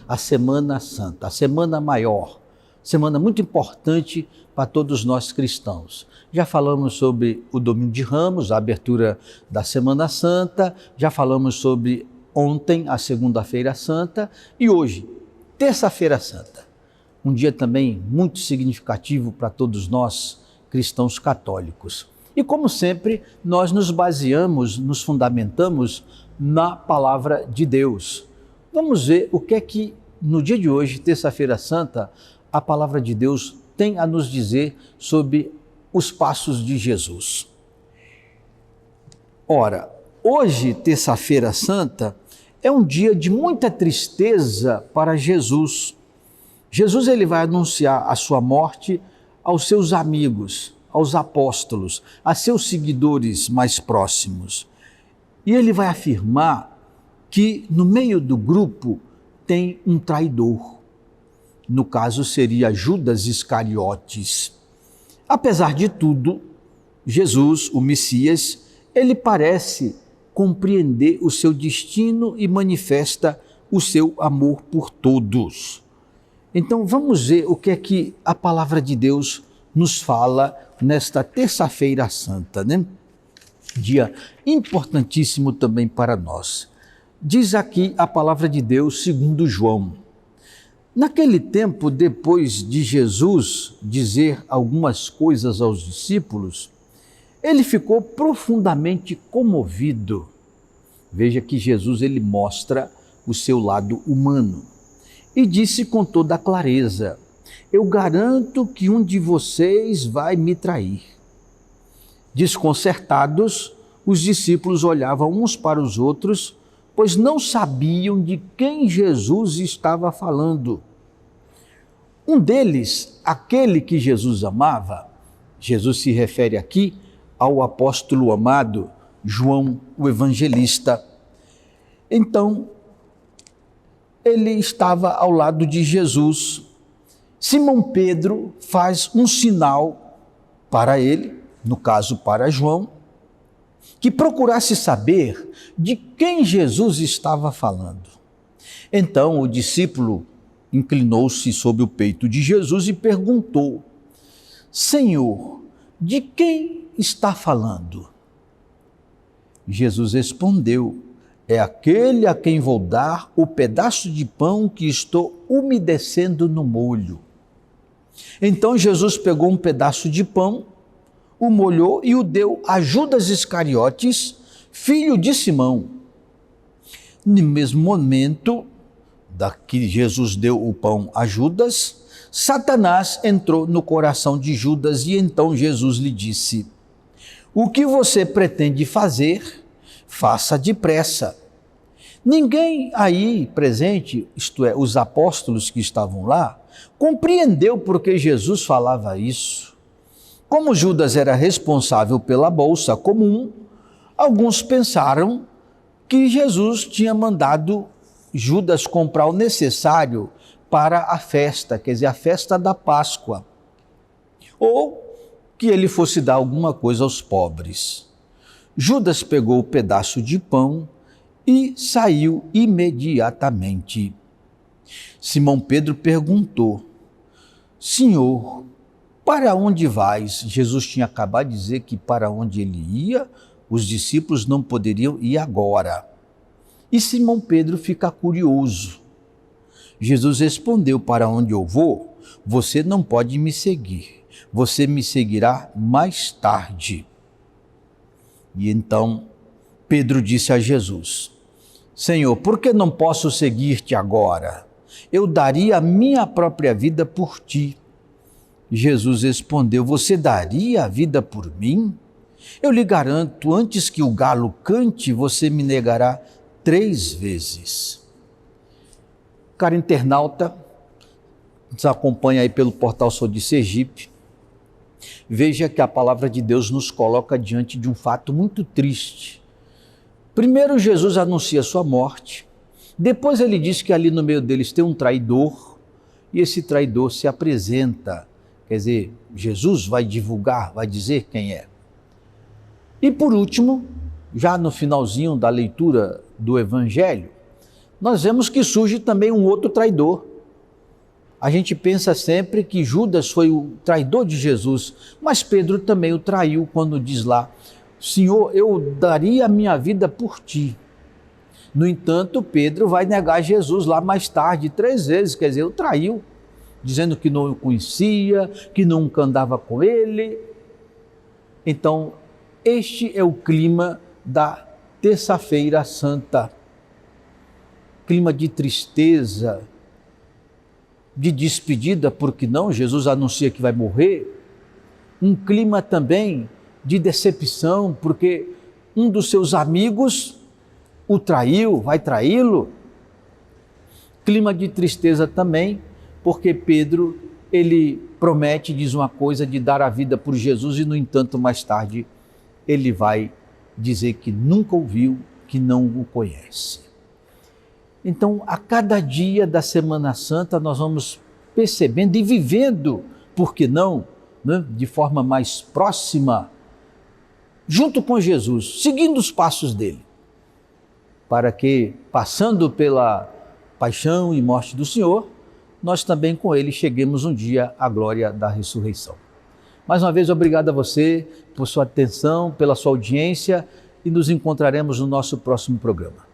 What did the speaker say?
a Semana Santa, a Semana Maior, semana muito importante para todos nós cristãos. Já falamos sobre o Domingo de Ramos, a abertura da Semana Santa, já falamos sobre ontem, a Segunda-feira Santa, e hoje, Terça-feira Santa. Um dia também muito significativo para todos nós cristãos católicos. E como sempre, nós nos baseamos, nos fundamentamos na Palavra de Deus. Vamos ver o que é que no dia de hoje, Terça-feira Santa, a Palavra de Deus tem a nos dizer sobre os passos de Jesus. Ora, hoje, Terça-feira Santa, é um dia de muita tristeza para Jesus. Jesus ele vai anunciar a sua morte aos seus amigos, aos apóstolos, a seus seguidores mais próximos. E ele vai afirmar que no meio do grupo tem um traidor. No caso seria Judas Iscariotes. Apesar de tudo, Jesus, o Messias, ele parece compreender o seu destino e manifesta o seu amor por todos. Então vamos ver o que é que a Palavra de Deus nos fala nesta Terça-feira Santa, né? Dia importantíssimo também para nós. Diz aqui a Palavra de Deus segundo João. Naquele tempo, depois de Jesus dizer algumas coisas aos discípulos, ele ficou profundamente comovido. Veja que Jesus ele mostra o seu lado humano e disse com toda a clareza: eu garanto que um de vocês vai me trair. Desconcertados, os discípulos olhavam uns para os outros, pois não sabiam de quem Jesus estava falando. Um deles, aquele que Jesus amava, Jesus se refere aqui ao apóstolo amado João, o evangelista. Então, ele estava ao lado de Jesus. Simão Pedro faz um sinal para ele, no caso para João, que procurasse saber de quem Jesus estava falando. Então o discípulo inclinou-se sobre o peito de Jesus e perguntou: Senhor, de quem está falando? Jesus respondeu: é aquele a quem vou dar o pedaço de pão que estou umedecendo no molho. Então Jesus pegou um pedaço de pão, o molhou e o deu a Judas Iscariotes, filho de Simão. No mesmo momento que Jesus deu o pão a Judas, Satanás entrou no coração de Judas e então Jesus lhe disse: o que você pretende fazer, faça depressa. Ninguém aí presente, isto é, os apóstolos que estavam lá, compreendeu por que Jesus falava isso. Como Judas era responsável pela bolsa comum, alguns pensaram que Jesus tinha mandado Judas comprar o necessário para a festa, quer dizer, a festa da Páscoa, ou que ele fosse dar alguma coisa aos pobres. Judas pegou o pedaço de pão e saiu imediatamente. Simão Pedro perguntou: Senhor, para onde vais? Jesus tinha acabado de dizer que para onde ele ia, os discípulos não poderiam ir agora. E Simão Pedro fica curioso. Jesus respondeu: para onde eu vou, você não pode me seguir. Você me seguirá mais tarde. E então Pedro disse a Jesus: Senhor, por que não posso seguir-te agora? Eu daria a minha própria vida por ti. Jesus respondeu: você daria a vida por mim? Eu lhe garanto, antes que o galo cante, você me negará 3 vezes. Caro internauta, nos acompanha aí pelo portal Sou de Sergipe, veja que a palavra de Deus nos coloca diante de um fato muito triste. Primeiro, Jesus anuncia sua morte, depois ele diz que ali no meio deles tem um traidor, e esse traidor se apresenta, quer dizer, Jesus vai divulgar, vai dizer quem é. E por último, já no finalzinho da leitura do Evangelho, nós vemos que surge também um outro traidor. A gente pensa sempre que Judas foi o traidor de Jesus, mas Pedro também o traiu quando diz lá: Senhor, eu daria a minha vida por ti. No entanto, Pedro vai negar Jesus lá mais tarde, 3 vezes, quer dizer, o traiu, dizendo que não o conhecia, que nunca andava com ele. Então, este é o clima da Terça-feira Santa. Clima de tristeza, de despedida, porque não, Jesus anuncia que vai morrer. Um clima também de decepção, porque um dos seus amigos o traiu, vai traí-lo. Clima de tristeza também, porque Pedro, ele promete, diz uma coisa, de dar a vida por Jesus e, no entanto, mais tarde, ele vai dizer que nunca o viu, que não o conhece. Então, a cada dia da Semana Santa, nós vamos percebendo e vivendo, por que não, né, de forma mais próxima, junto com Jesus, seguindo os passos dele, para que, passando pela paixão e morte do Senhor, nós também com ele cheguemos um dia à glória da ressurreição. Mais uma vez, obrigado a você por sua atenção, pela sua audiência, e nos encontraremos no nosso próximo programa.